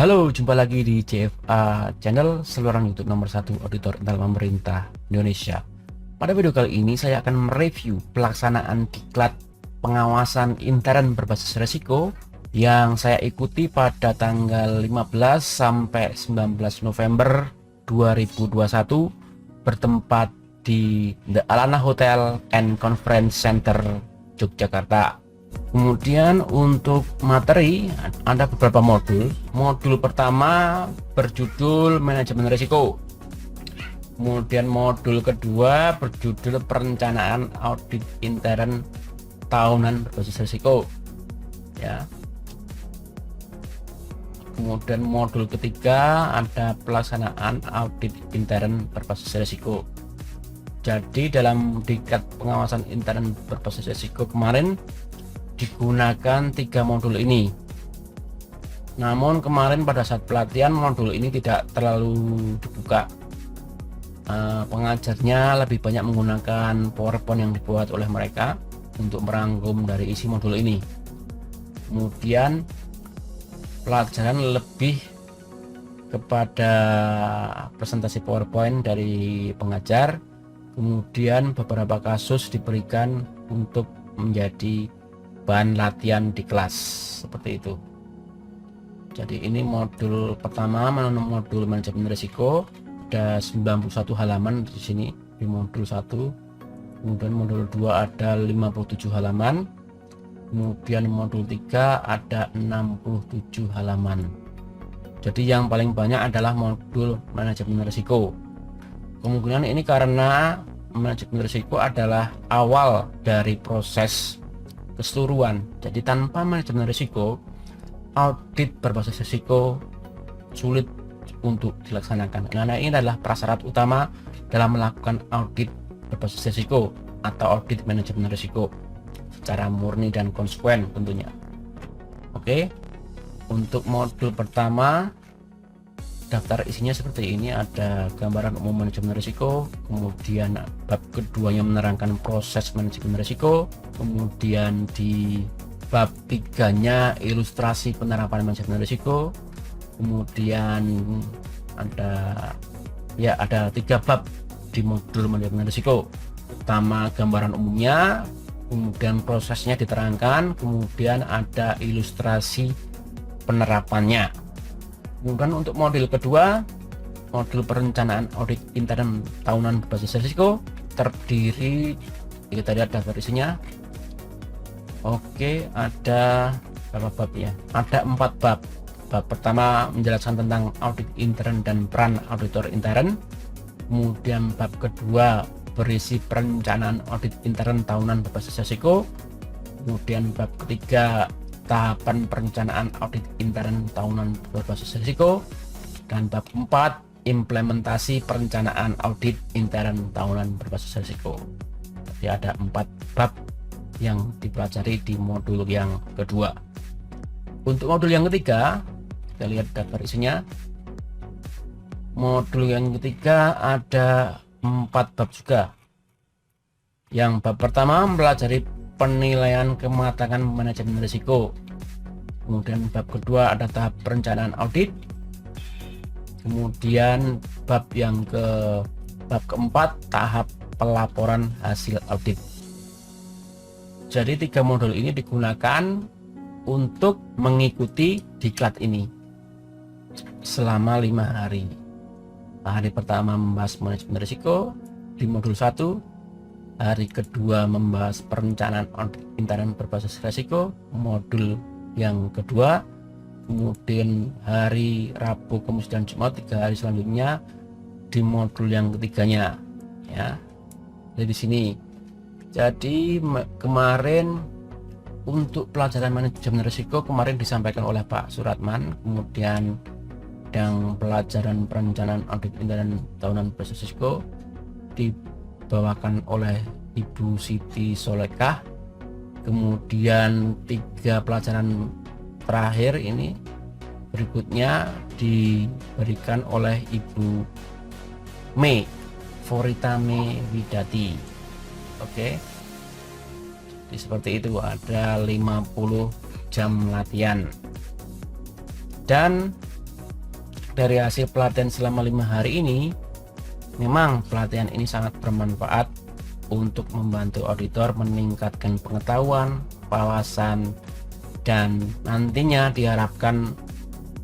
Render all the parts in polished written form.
Halo, jumpa lagi di CFA Channel, saluran YouTube nomor 1 auditor internal pemerintah Indonesia. Pada video kali ini saya akan mereview pelaksanaan diklat pengawasan intern berbasis resiko yang saya ikuti pada tanggal 15 sampai 19 November 2021 bertempat di The Alana Hotel and Conference Center Yogyakarta. Kemudian untuk materi ada beberapa modul. Modul pertama berjudul manajemen risiko. Kemudian modul kedua berjudul perencanaan audit intern tahunan berbasis risiko. Ya. Kemudian modul ketiga ada pelaksanaan audit intern berbasis risiko. Jadi dalam diklat pengawasan intern berbasis risiko kemarin digunakan 3 modul ini. Namun kemarin pada saat pelatihan modul ini tidak terlalu dibuka. Pengajarnya lebih banyak menggunakan PowerPoint yang dibuat oleh mereka untuk merangkum dari isi modul ini. Kemudian pelajaran lebih kepada presentasi PowerPoint dari pengajar. Kemudian beberapa kasus diberikan untuk menjadi bahan latihan di kelas seperti itu. Jadi ini modul pertama, modul manajemen risiko, ada 91 halaman di sini di modul 1. Kemudian modul 2 ada 57 halaman. Kemudian modul 3 ada 67 halaman. Jadi yang paling banyak adalah modul manajemen risiko. Kemungkinan ini karena manajemen risiko adalah awal dari proses keseluruhan. Jadi tanpa manajemen risiko, audit berbasis risiko sulit untuk dilaksanakan. Karena ini adalah prasyarat utama dalam melakukan audit berbasis risiko atau audit manajemen risiko secara murni dan konsekuen tentunya. Oke. Untuk modul pertama, daftar isinya seperti ini, ada gambaran umum manajemen risiko, kemudian bab keduanya menerangkan proses manajemen risiko, kemudian di bab 3-nya ilustrasi penerapan manajemen risiko, kemudian ada 3 bab di modul manajemen risiko. Pertama gambaran umumnya, kemudian prosesnya diterangkan, kemudian ada ilustrasi penerapannya. Kemudian untuk modul kedua, modul perencanaan audit intern tahunan berbasis risiko, terdiri, kita lihat daftar isinya. Oke, ada berapa bab ya? Ada 4 bab. Bab pertama menjelaskan tentang audit intern dan peran auditor intern. Kemudian bab kedua berisi perencanaan audit intern tahunan berbasis risiko. Kemudian bab ketiga tahapan perencanaan audit intern tahunan berbasis risiko, dan bab 4 implementasi perencanaan audit intern tahunan berbasis risiko. Jadi ada 4 bab yang dipelajari di modul yang kedua. Untuk modul yang ketiga, kita lihat daftar isinya. Modul yang ketiga ada 4 bab juga. Yang bab pertama mempelajari penilaian kematangan manajemen risiko. Kemudian bab kedua ada tahap perencanaan audit. Kemudian bab keempat tahap pelaporan hasil audit. Jadi 3 modul ini digunakan untuk mengikuti diklat ini selama 5 hari. Hari pertama membahas manajemen risiko di modul 1. Hari kedua membahas perencanaan audit intern berbasis risiko, modul yang kedua. Kemudian hari Rabu, Kamis, dan Jumat 3 hari selanjutnya di modul yang ketiganya. Ya, dari sini. Jadi kemarin untuk pelajaran manajemen risiko kemarin disampaikan oleh Pak Suratman. Kemudian yang pelajaran perencanaan audit intern tahunan berbasis risiko dibawakan oleh Ibu Siti Solekah. Kemudian 3 pelajaran terakhir ini berikutnya diberikan oleh Ibu Forita Widati. Oke. Jadi seperti itu, ada 50 jam latihan. Dan dari hasil pelatihan selama 5 hari ini, memang pelatihan ini sangat bermanfaat untuk membantu auditor meningkatkan pengetahuan, wawasan, dan nantinya diharapkan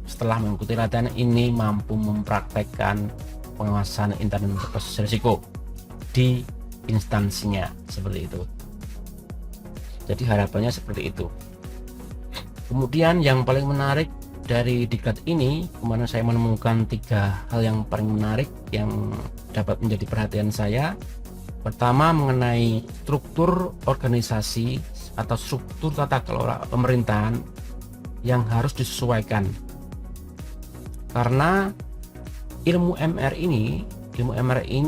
setelah mengikuti latihan ini mampu mempraktekkan pengawasan internal berbasis risiko di instansinya, seperti itu. Jadi harapannya seperti itu. Kemudian yang paling menarik dari diklat ini, kemarin saya menemukan 3 hal yang paling menarik yang dapat menjadi perhatian saya. Pertama, mengenai struktur organisasi atau struktur tata kelola pemerintahan yang harus disesuaikan. Karena ilmu MR ini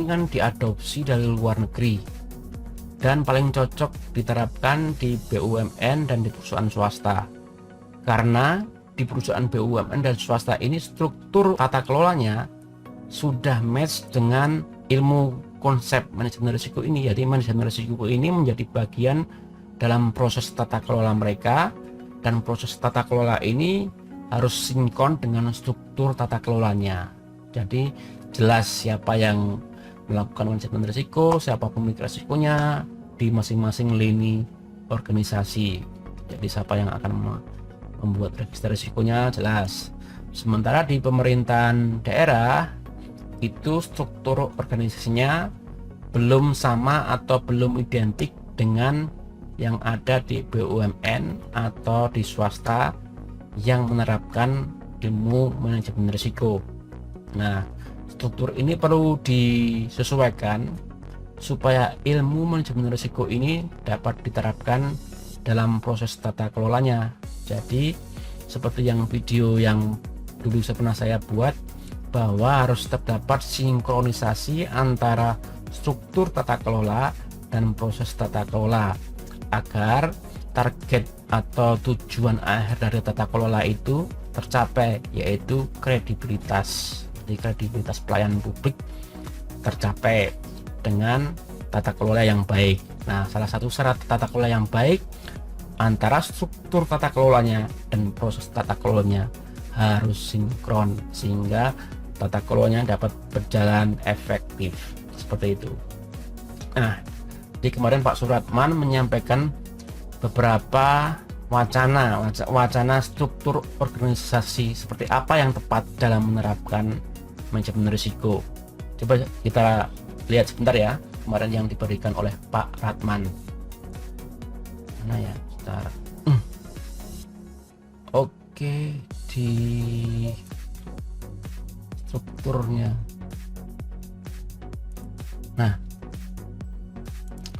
kan diadopsi dari luar negeri dan paling cocok diterapkan di BUMN dan di perusahaan swasta. Karena di perusahaan BUMN dan swasta ini struktur tata kelolanya sudah match dengan ilmu konsep manajemen risiko ini. Jadi manajemen risiko ini menjadi bagian dalam proses tata kelola mereka, dan proses tata kelola ini harus sinkron dengan struktur tata kelolanya. Jadi jelas siapa yang melakukan manajemen risiko, siapa pemilik risikonya di masing-masing lini organisasi. Jadi siapa yang akan membuat register risikonya jelas. Sementara di pemerintahan daerah itu struktur organisasinya belum sama atau belum identik dengan yang ada di BUMN atau di swasta yang menerapkan ilmu manajemen risiko. Nah, struktur ini perlu disesuaikan supaya ilmu manajemen risiko ini dapat diterapkan dalam proses tata kelolanya. Jadi seperti yang video yang dulu pernah saya buat, bahwa harus terdapat sinkronisasi antara struktur tata kelola dan proses tata kelola agar target atau tujuan akhir dari tata kelola itu tercapai, yaitu kredibilitas. Jadi kredibilitas pelayanan publik tercapai dengan tata kelola yang baik. Nah, salah satu syarat tata kelola yang baik antara struktur tata kelolanya dan proses tata kelolanya harus sinkron sehingga tata kelolanya dapat berjalan efektif, seperti itu. Nah, di kemarin Pak Suratman menyampaikan beberapa wacana struktur organisasi seperti apa yang tepat dalam menerapkan manajemen risiko. Coba kita lihat sebentar ya, kemarin yang diberikan oleh Pak Ratman. Mana ya? Bentar. Oke, di strukturnya. Nah,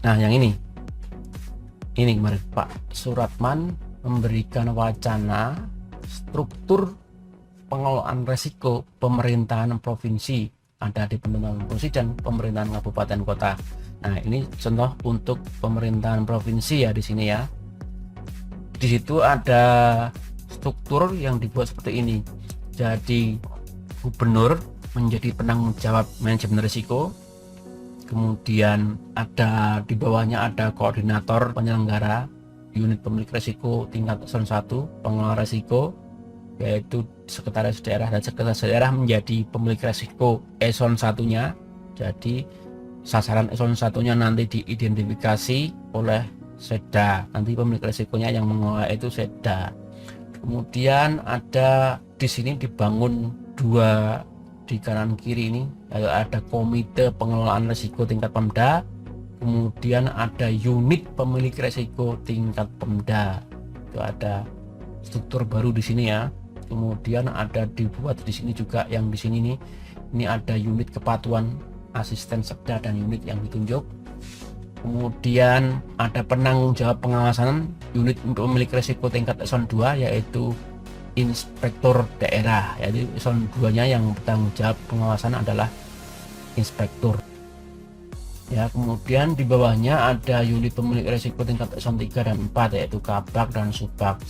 yang ini kemarin Pak Suratman memberikan wacana struktur pengelolaan risiko pemerintahan provinsi, ada di pemerintahan provinsi dan pemerintahan kabupaten kota. Nah, ini contoh untuk pemerintahan provinsi ya di sini ya. Di situ ada struktur yang dibuat seperti ini. Jadi gubernur menjadi penanggung jawab manajemen risiko. Kemudian ada di bawahnya ada koordinator penyelenggara unit pemilik risiko tingkat eselon 1 pengelola risiko, yaitu sekretaris daerah, dan sekretaris daerah menjadi pemilik risiko eselon 1-nya. Jadi sasaran eselon 1-nya nanti diidentifikasi oleh Seda, nanti pemilik risikonya yang mengelola itu Seda. Kemudian ada di sini dibangun 2 di kanan kiri ini, yaitu ada komite pengelolaan risiko tingkat Pemda, kemudian ada unit pemilik risiko tingkat Pemda. Itu ada struktur baru di sini ya. Kemudian ada dibuat di sini juga yang di sini nih. Ini ada unit kepatuhan asisten Sekda dan unit yang ditunjuk. Kemudian ada penanggung jawab pengawasan unit pemilik risiko tingkat eselon 2, yaitu inspektur daerah. Jadi eselon 2-nya yang bertanggung jawab pengawasan adalah inspektur. Ya, kemudian di bawahnya ada unit pemilik risiko tingkat eselon 3 dan 4, yaitu Kabak dan Subak.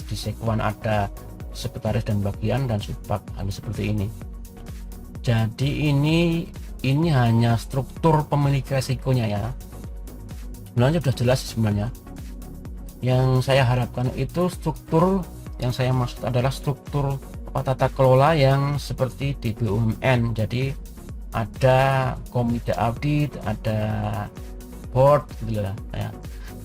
Di sekwan ada sekretaris dan bagian dan Subak, hal seperti ini. Jadi ini hanya struktur pemilik risikonya ya. Sebenarnya sudah jelas sebenarnya. Yang saya harapkan itu struktur, yang saya maksud adalah struktur beberapa tata kelola yang seperti di BUMN. Jadi ada komite audit, ada board gitu lah ya.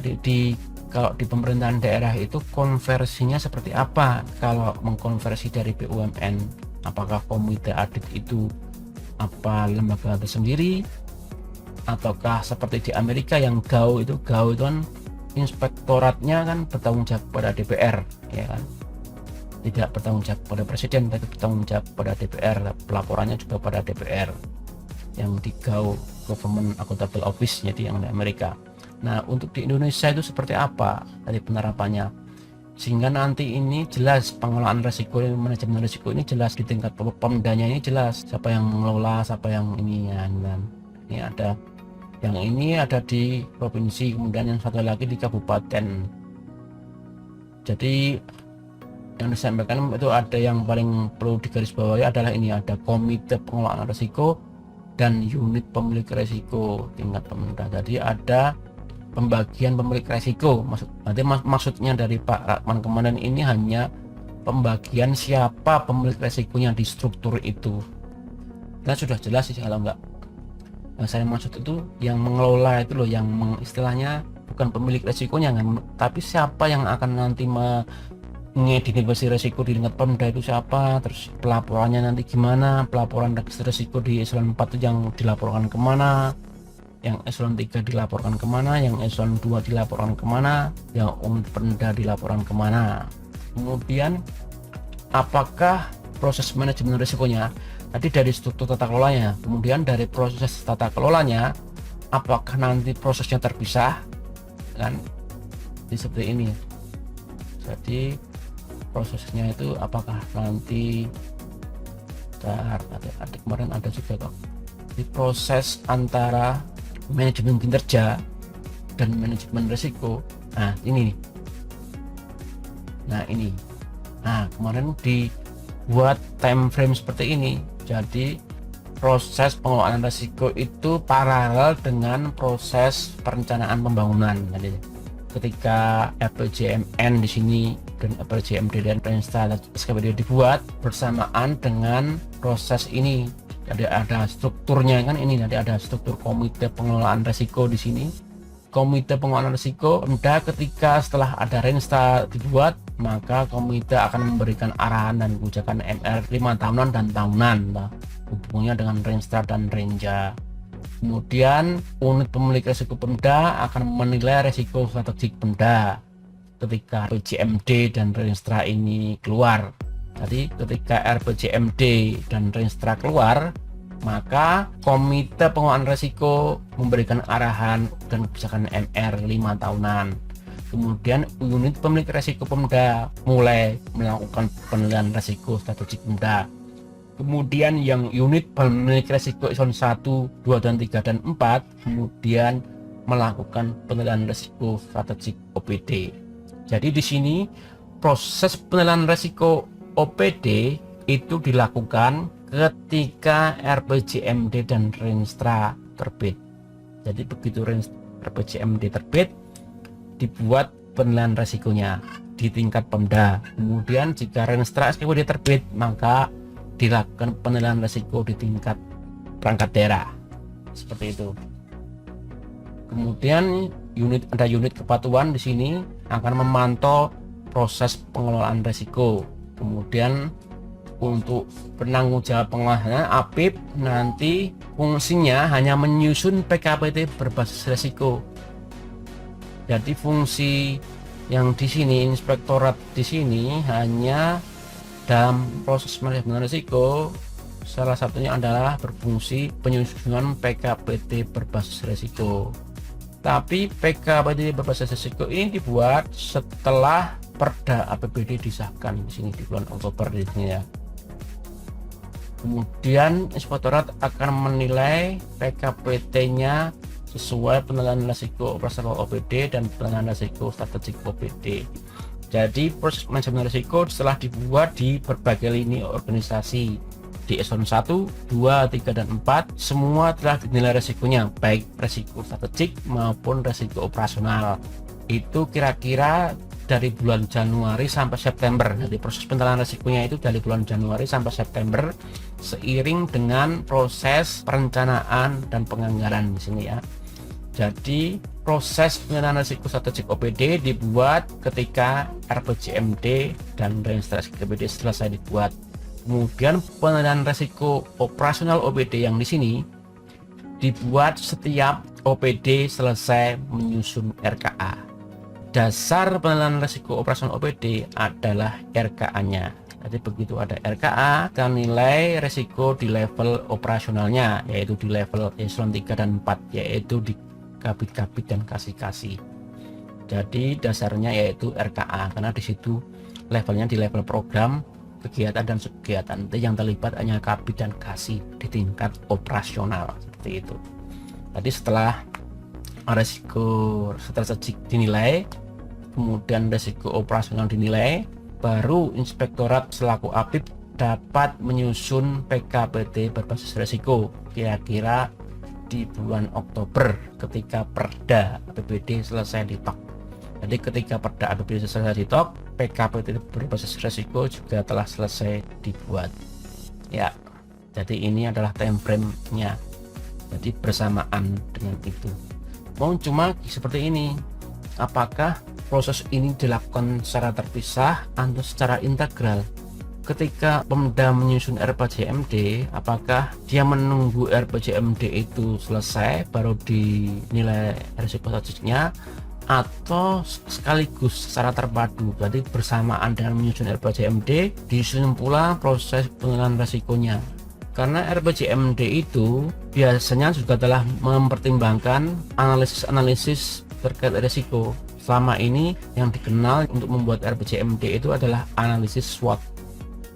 Jadi kalau di pemerintahan daerah itu konversinya seperti apa? Kalau mengkonversi dari BUMN, apakah komite audit itu apa lembaga tersendiri, ataukah seperti di Amerika yang GAO itu kan inspektoratnya kan bertanggung jawab pada DPR, ya kan? Tidak bertanggung jawab pada presiden, tapi bertanggung jawab pada DPR. Pelaporannya juga pada DPR, yang di GAO, Government Accountable Office, jadi yang di Amerika. Nah, untuk di Indonesia itu seperti apa dari penerapannya, sehingga nanti ini jelas pengelolaan resiko, manajemen resiko ini jelas di tingkat Pemdanya, ini jelas siapa yang mengelola, siapa yang ini ya. Dan ini ada yang ini ada di provinsi, kemudian yang satu lagi di kabupaten. Jadi yang disampaikan itu ada yang paling perlu digarisbawahi adalah ini, ada komite pengelolaan risiko dan unit pemilik risiko tingkat pemerintah. Jadi ada pembagian pemilik risiko. Maksudnya dari Pak Ratman kemarin ini hanya pembagian siapa pemilik risikonya di struktur itu. Nah, sudah jelas sih. Kalau enggak, yang saya maksud itu yang mengelola itu loh, yang istilahnya bukan pemilik risikonya, tapi siapa yang akan nanti mengidentifikasi risiko di tingkat Pemda itu siapa, terus pelaporannya nanti gimana, pelaporan risiko di eselon 4 itu yang dilaporkan kemana, yang eselon 3 dilaporkan kemana, yang eselon 2 dilaporkan kemana, yang Pemda dilaporkan kemana. Kemudian apakah proses manajemen risikonya tadi dari struktur tata kelolanya, kemudian dari proses tata kelolanya apakah nanti prosesnya terpisah kan, jadi seperti ini. Jadi prosesnya itu apakah nanti ada kemarin ada juga kok di proses antara manajemen kinerja dan manajemen risiko. Nah ini kemarin dibuat time frame seperti ini. Jadi proses pengelolaan risiko itu paralel dengan proses perencanaan pembangunan. Jadi ketika RPJMN di sini dan RPJMD dan Renstra SKPD dibuat bersamaan dengan proses ini. Jadi ada strukturnya kan ini, nanti ada struktur komite pengelolaan risiko di sini. Komite pengelolaan risiko, ketika setelah ada Renstra dibuat, maka komite akan memberikan arahan dan kebijakan MR 5 tahunan dan tahunan, hubungannya dengan Renstra dan Renja. Kemudian unit pemilik risiko Pemda akan menilai risiko strategik Pemda ketika RPJMD dan Renstra ini keluar. Jadi ketika RPJMD dan Renstra keluar, maka komite pengelolaan risiko memberikan arahan dan kebijakan MR 5 tahunan. Kemudian unit pemilik risiko Pemda mulai melakukan penilaian risiko strategik Pemda. Kemudian yang unit pemilik risiko eselon 1, 2, dan 3, dan 4 kemudian melakukan penilaian risiko strategik OPD. Jadi di sini proses penilaian risiko OPD itu dilakukan ketika RPJMD dan Renstra terbit. Jadi begitu RPJMD terbit, dibuat penilaian risikonya di tingkat Pemda. Kemudian jika Renstra SKPD terbit, maka dilakukan penilaian risiko di tingkat perangkat daerah, seperti itu. Kemudian ada unit kepatuhan di sini akan memantau proses pengelolaan risiko. Kemudian untuk penanggung jawab pengelolaan APIP nanti fungsinya hanya menyusun PKPT berbasis risiko. Jadi fungsi yang di sini inspektorat di sini hanya dalam proses manajemen risiko, salah satunya adalah berfungsi penyusunan PKPT berbasis risiko. Tapi PKPT berbasis risiko ini dibuat setelah Perda APBD disahkan di sini di bulan Oktober di sini ya. Kemudian inspektorat akan menilai PKPT-nya sesuai penilaian risiko operasional OPD dan penilaian risiko strategik OPD. Jadi proses manajemen risiko setelah dibuat di berbagai lini organisasi di eselon 1, 2, 3, dan 4 semua telah dinilai risikonya, baik risiko strategik maupun risiko operasional. Itu kira-kira dari bulan Januari sampai September. Jadi proses penilaian risikonya itu dari bulan Januari sampai September, seiring dengan proses perencanaan dan penganggaran di sini ya. Jadi proses penilaian risiko strategik OPD dibuat ketika RPJMD dan registrasi OPD selesai dibuat. Kemudian penilaian risiko operasional OPD yang di sini dibuat setiap OPD selesai menyusun RKA. Dasar penilaian risiko operasional OPD adalah RKA-nya. Jadi begitu ada RKA, kita nilai risiko di level operasionalnya, yaitu di level eselon 3 dan 4, yaitu di kabit-kabit dan kasih-kasih. Jadi dasarnya yaitu RKA, karena di situ levelnya di level program, kegiatan dan subkegiatan. Yang terlibat hanya kabit dan kasih di tingkat operasional, seperti itu. Tadi setelah risiko strategik dinilai, kemudian risiko operasional dinilai, baru inspektorat selaku APIP dapat menyusun PKPT berbasis risiko kira-kira di bulan Oktober ketika Perda APBD selesai ditok. Jadi ketika Perda APBD selesai ditok, PKPT berbasis risiko juga telah selesai dibuat ya. Jadi ini adalah time frame-nya, jadi bersamaan dengan itu. Mau cuma seperti ini, apakah proses ini dilakukan secara terpisah atau secara integral? Ketika Pemda menyusun RPJMD, apakah dia menunggu RPJMD itu selesai baru dinilai risiko strategiknya, atau sekaligus secara terpadu, berarti bersamaan dengan menyusun RPJMD disusun pula proses penilaian risikonya? Karena RPJMD itu biasanya juga telah mempertimbangkan analisis-analisis terkait risiko. Selama ini yang dikenal untuk membuat RPJMD itu adalah analisis SWOT,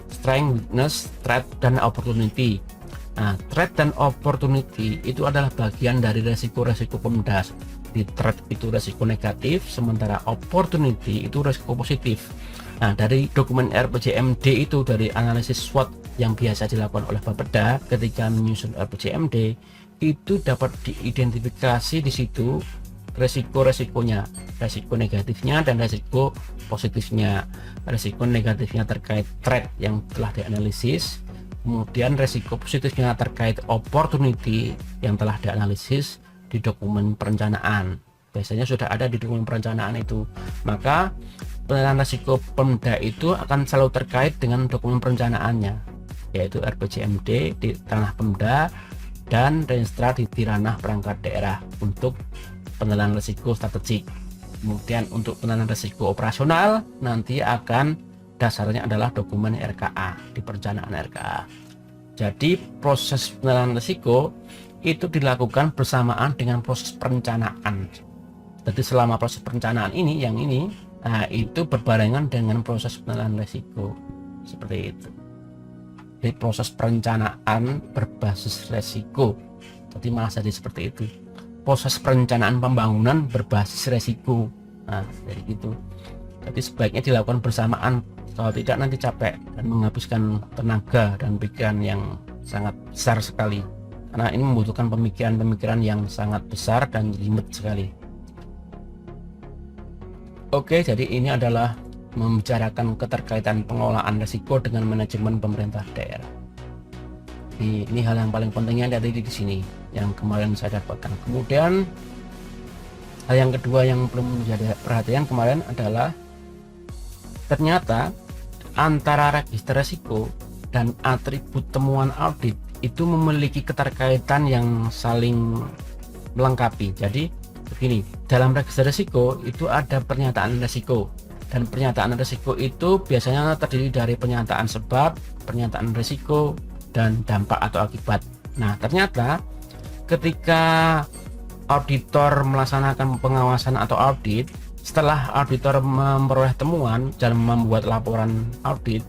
strength, weakness, threat, dan opportunity. Nah, threat dan opportunity itu adalah bagian dari resiko-resiko Pemda. Di threat itu resiko negatif, sementara opportunity itu resiko positif. Nah, dari dokumen RPJMD itu, dari analisis SWOT yang biasa dilakukan oleh Bapeda ketika menyusun RPJMD, itu dapat diidentifikasi di situ resiko-resikonya, resiko negatifnya dan resiko positifnya. Resiko negatifnya terkait threat yang telah dianalisis, kemudian resiko positifnya terkait opportunity yang telah dianalisis di dokumen perencanaan. Biasanya sudah ada di dokumen perencanaan itu. Maka penilaian risiko Pemda itu akan selalu terkait dengan dokumen perencanaannya, yaitu RPJMD di ranah Pemda dan Renstra di ranah perangkat daerah untuk penilaian risiko strategik. Kemudian untuk penilaian risiko operasional nanti akan dasarnya adalah dokumen RKA, di perencanaan RKA. Jadi proses penilaian risiko itu dilakukan bersamaan dengan proses perencanaan. Jadi selama proses perencanaan ini, nah itu berbarengan dengan proses penilaian risiko, seperti itu. Jadi proses perencanaan berbasis risiko, jadi malah jadi seperti itu. Proses perencanaan pembangunan berbasis resiko. Nah, dari itu. Jadi sebaiknya dilakukan bersamaan, kalau tidak nanti capek dan menghabiskan tenaga dan pikiran yang sangat besar sekali. Karena ini membutuhkan pemikiran-pemikiran yang sangat besar dan jelimet sekali. Oke, jadi ini adalah membicarakan keterkaitan pengelolaan risiko dengan manajemen pemerintah daerah. Ini hal yang paling pentingnya dari di sini yang kemarin saya dapatkan. Kemudian hal yang kedua yang belum menjadi perhatian kemarin adalah ternyata antara register risiko dan atribut temuan audit itu memiliki keterkaitan yang saling melengkapi. Jadi begini, dalam register risiko itu ada pernyataan risiko, dan pernyataan risiko itu biasanya terdiri dari pernyataan sebab, pernyataan risiko, dan dampak atau akibat. Nah, ternyata ketika auditor melaksanakan pengawasan atau audit, setelah auditor memperoleh temuan dalam membuat laporan audit,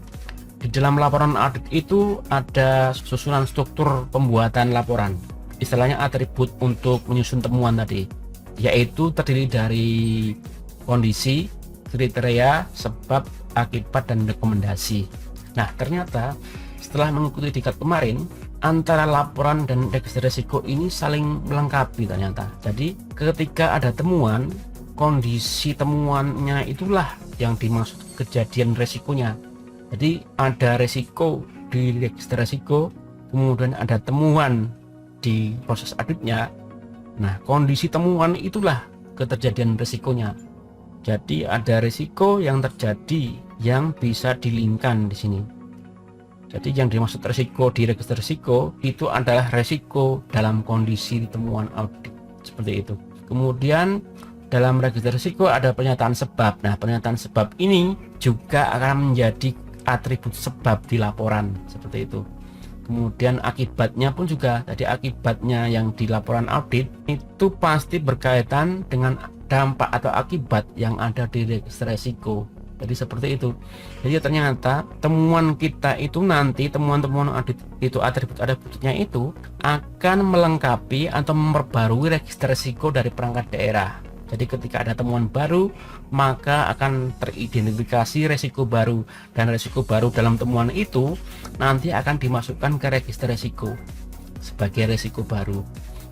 di dalam laporan audit itu ada susunan struktur pembuatan laporan, istilahnya atribut untuk menyusun temuan tadi, yaitu terdiri dari kondisi, kriteria, sebab, akibat, dan rekomendasi. Nah, ternyata setelah mengikuti tingkat kemarin, antara laporan dan register risiko ini saling melengkapi ternyata. Jadi ketika ada temuan, kondisi temuannya itulah yang dimaksud kejadian resikonya. Jadi ada resiko di register resiko, kemudian ada temuan di proses auditnya. Nah, kondisi temuan itulah keterjadian resikonya. Jadi ada resiko yang terjadi yang bisa dilingkan di sini. Jadi yang dimaksud resiko di register resiko itu adalah resiko dalam kondisi temuan audit, seperti itu. Kemudian dalam register resiko ada pernyataan sebab. Nah, pernyataan sebab ini juga akan menjadi atribut sebab di laporan, seperti itu. Kemudian akibatnya pun juga, jadi akibatnya yang di laporan audit itu pasti berkaitan dengan dampak atau akibat yang ada di register resiko. Jadi seperti itu. Jadi ternyata temuan kita itu nanti, temuan-temuan audit itu, atribut-atributnya itu akan melengkapi atau memperbarui register resiko dari perangkat daerah. Jadi ketika ada temuan baru, maka akan teridentifikasi resiko baru, dan resiko baru dalam temuan itu nanti akan dimasukkan ke register resiko sebagai resiko baru.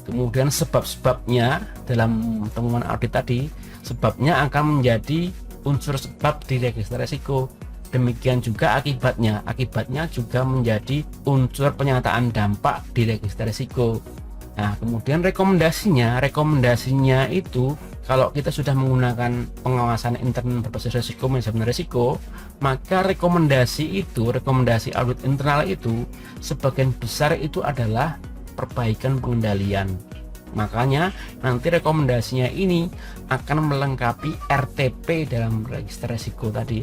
Kemudian sebab-sebabnya dalam temuan audit tadi, sebabnya akan menjadi unsur sebab di register resiko. Demikian juga akibatnya juga menjadi unsur penyataan dampak di register resiko. Nah, kemudian rekomendasinya itu kalau kita sudah menggunakan pengawasan intern berbasis resiko, manajemen resiko, maka rekomendasi audit internal itu sebagian besar itu adalah perbaikan pengendalian. Makanya nanti rekomendasinya ini akan melengkapi RTP dalam register resiko tadi.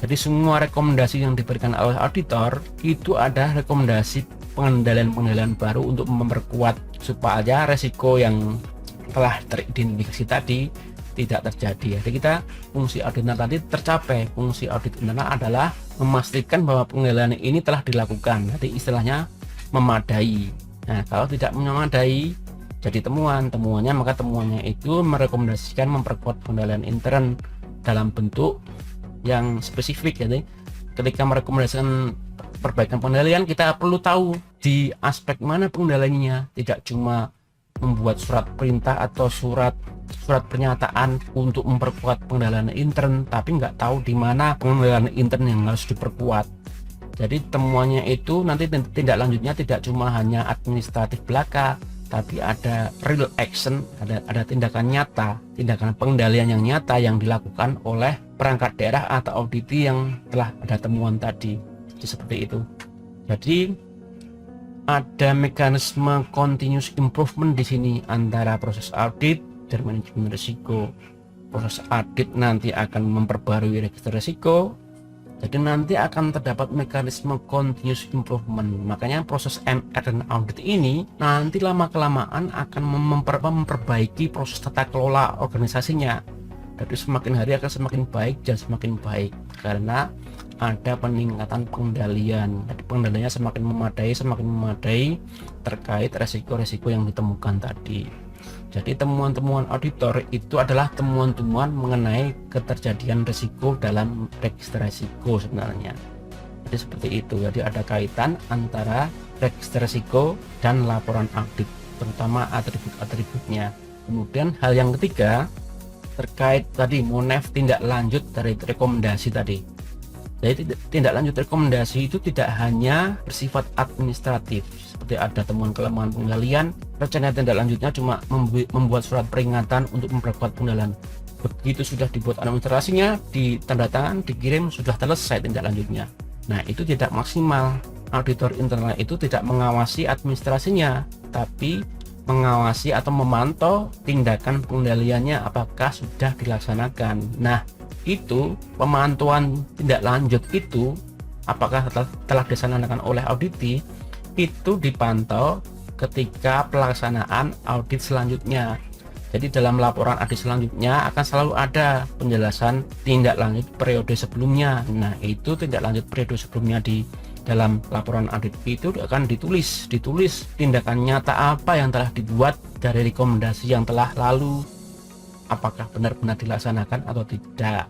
Jadi semua rekomendasi yang diberikan oleh auditor itu ada rekomendasi pengendalian baru untuk memperkuat supaya resiko yang telah teridentifikasi tadi tidak terjadi. Jadi kita fungsi audit internal tadi tercapai. Fungsi audit internal adalah memastikan bahwa pengendalian ini telah dilakukan. Jadi istilahnya memadai. Nah, kalau tidak memadai jadi temuannya, maka temuannya itu merekomendasikan memperkuat pengendalian intern dalam bentuk yang spesifik. Jadi ketika merekomendasikan perbaikan pengendalian, kita perlu tahu di aspek mana pengendaliannya, tidak cuma membuat surat perintah atau surat pernyataan untuk memperkuat pengendalian intern, tapi nggak tahu di mana pengendalian intern yang harus diperkuat. Jadi temuannya itu nanti tindak lanjutnya tidak cuma hanya administratif belaka, tapi ada real action, ada tindakan nyata, tindakan pengendalian yang nyata yang dilakukan oleh perangkat daerah atau auditi yang telah ada temuan tadi. Jadi seperti itu. Jadi ada mekanisme continuous improvement di sini antara proses audit dan manajemen risiko. Proses audit nanti akan memperbarui register risiko. Jadi nanti akan terdapat mekanisme continuous improvement. Makanya proses MR dan audit ini nanti lama-kelamaan akan memperbaiki proses tata kelola organisasinya. Jadi semakin hari akan semakin baik dan semakin baik karena ada peningkatan pengendalian. Jadi pengendaliannya semakin memadai terkait resiko-resiko yang ditemukan tadi. Jadi temuan-temuan auditor itu adalah temuan-temuan mengenai keterjadian risiko dalam register risiko sebenarnya. Jadi seperti itu. Jadi ada kaitan antara register risiko dan laporan audit, terutama atribut-atributnya. Kemudian hal yang ketiga terkait tadi monef tindak lanjut dari rekomendasi tadi. Jadi tindak lanjut rekomendasi itu tidak hanya bersifat administratif, seperti ada temuan kelemahan pengendalian, rencana tindak lanjutnya cuma membuat surat peringatan untuk memperkuat pengendalian. Begitu sudah dibuat administrasinya, ditandatangan, dikirim, sudah selesai tindak lanjutnya. Nah, itu tidak maksimal. Auditor internal itu tidak mengawasi administrasinya, tapi mengawasi atau memantau tindakan pengendaliannya apakah sudah dilaksanakan. Nah, itu pemantauan tindak lanjut itu apakah telah dilaksanakan oleh auditi itu dipantau ketika pelaksanaan audit selanjutnya. Jadi dalam laporan audit selanjutnya akan selalu ada penjelasan tindak lanjut periode sebelumnya. Nah, itu tindak lanjut periode sebelumnya di dalam laporan audit itu akan ditulis tindakan nyata apa yang telah dibuat dari rekomendasi yang telah lalu, apakah benar-benar dilaksanakan atau tidak.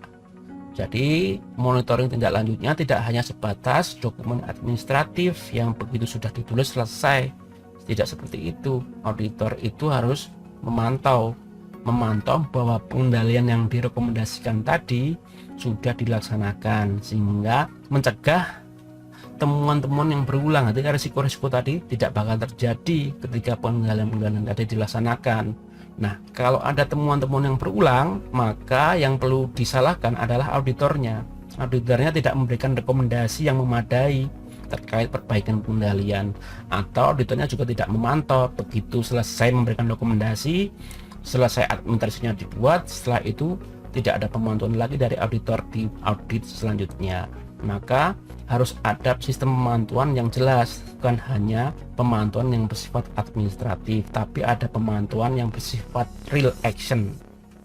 Jadi monitoring tindak lanjutnya tidak hanya sebatas dokumen administratif yang begitu sudah ditulis selesai. Tidak seperti itu. Auditor itu harus memantau memantau bahwa pengendalian yang direkomendasikan tadi sudah dilaksanakan, sehingga mencegah temuan-temuan yang berulang. Jadi risiko-risiko tadi tidak bakal terjadi ketika pengendalian tadi dilaksanakan. Nah, kalau ada temuan-temuan yang berulang, maka yang perlu disalahkan adalah auditornya. Auditornya tidak memberikan rekomendasi yang memadai terkait perbaikan pengendalian, atau auditornya juga tidak memantau. Begitu selesai memberikan rekomendasi, selesai administrasinya dibuat, setelah itu tidak ada pemantauan lagi dari auditor di audit selanjutnya. Maka harus ada sistem pemantauan yang jelas, bukan hanya pemantauan yang bersifat administratif, tapi ada pemantauan yang bersifat real action.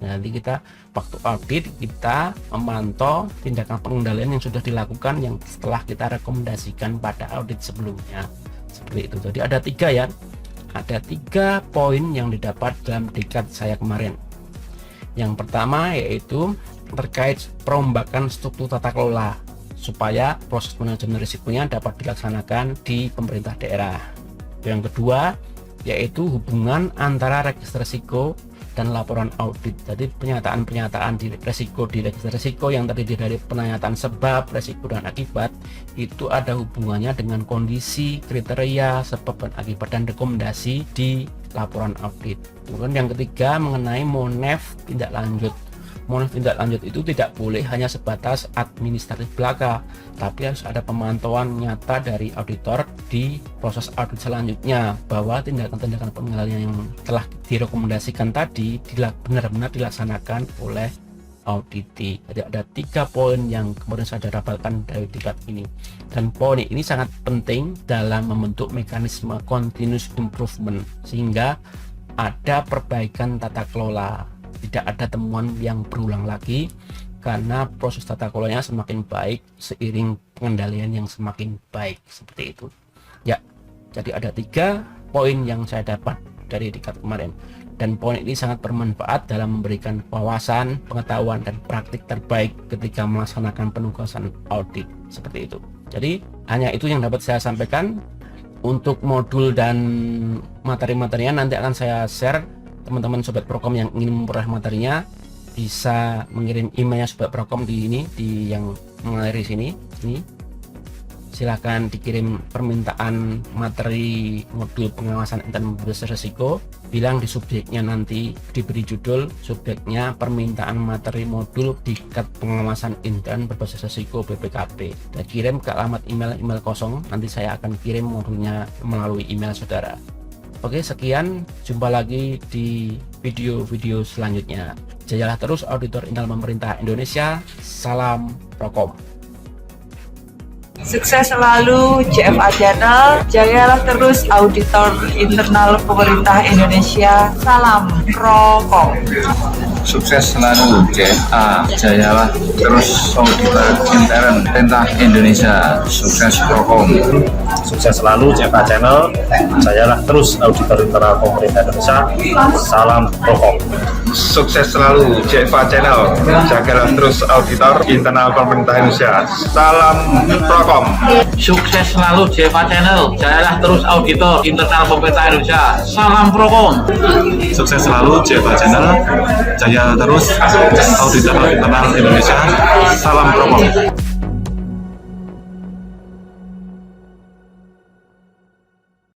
Nanti kita waktu audit kita memantau tindakan pengendalian yang sudah dilakukan yang setelah kita rekomendasikan pada audit sebelumnya, seperti itu. Jadi ada 3 ya, ada 3 poin yang didapat dalam dekat saya kemarin. Yang pertama yaitu terkait perombakan struktur tata kelola supaya proses manajemen risikonya dapat dilaksanakan di pemerintah daerah. Yang kedua yaitu hubungan antara register risiko dan laporan audit. Jadi pernyataan-pernyataan di register risiko yang terdiri dari pernyataan sebab, risiko dan akibat itu ada hubungannya dengan kondisi, kriteria, sebab dan akibat dan rekomendasi di laporan audit. Kemudian yang ketiga mengenai monef tindak lanjut. Monef tindak lanjut itu tidak boleh hanya sebatas administratif belaka, tapi harus ada pemantauan nyata dari auditor di proses audit selanjutnya bahwa tindakan-tindakan pengendalian yang telah direkomendasikan tadi benar-benar dilaksanakan oleh auditi. Jadi ada 3 poin yang kemudian saya dapatkan dari dekat ini, dan poin ini sangat penting dalam membentuk mekanisme continuous improvement sehingga ada perbaikan tata kelola, tidak ada temuan yang berulang lagi karena proses tata kelolanya semakin baik seiring pengendalian yang semakin baik, seperti itu ya. Jadi ada 3 poin yang saya dapat dari dekat kemarin, dan poin ini sangat bermanfaat dalam memberikan wawasan, pengetahuan dan praktik terbaik ketika melaksanakan penugasan audit, seperti itu. Jadi hanya itu yang dapat saya sampaikan. Untuk modul dan materi-materinya nanti akan saya share. Teman-teman Sobat Prokom yang ingin memperoleh materinya bisa mengirim emailnya Sobat Prokom di ini, di yang mengalir sini. Silahkan dikirim permintaan materi modul pengawasan intern berbasis risiko. Bilang di subjeknya, nanti diberi judul subjeknya permintaan materi modul tingkat pengawasan intern berbasis risiko BPKB, dan kirim ke alamat email kosong. Nanti saya akan kirim modulnya melalui email saudara. Oke, sekian, jumpa lagi di video-video selanjutnya. Jayalah terus auditor internal pemerintah Indonesia. Salam Prokom. Sukses selalu JFA Channel, jayalah terus auditor internal pemerintah Indonesia. Salam Prokom. Sukses selalu JFA, jayalah terus auditor intern pemerintah Indonesia. Sukses Prokom. Sukses selalu JFA Channel, jayalah terus auditor internal pemerintah Indonesia. Salam Prokom. Sukses selalu JFA Channel, jagalah terus auditor internal pemerintah Indonesia. Salam Prokom. Sukses selalu JFA Channel, jayalah terus auditor internal pemerintah Indonesia. Salam Prokom. Sukses selalu JFA Channel, jaya terus auditor internal Indonesia. Salam Prokom.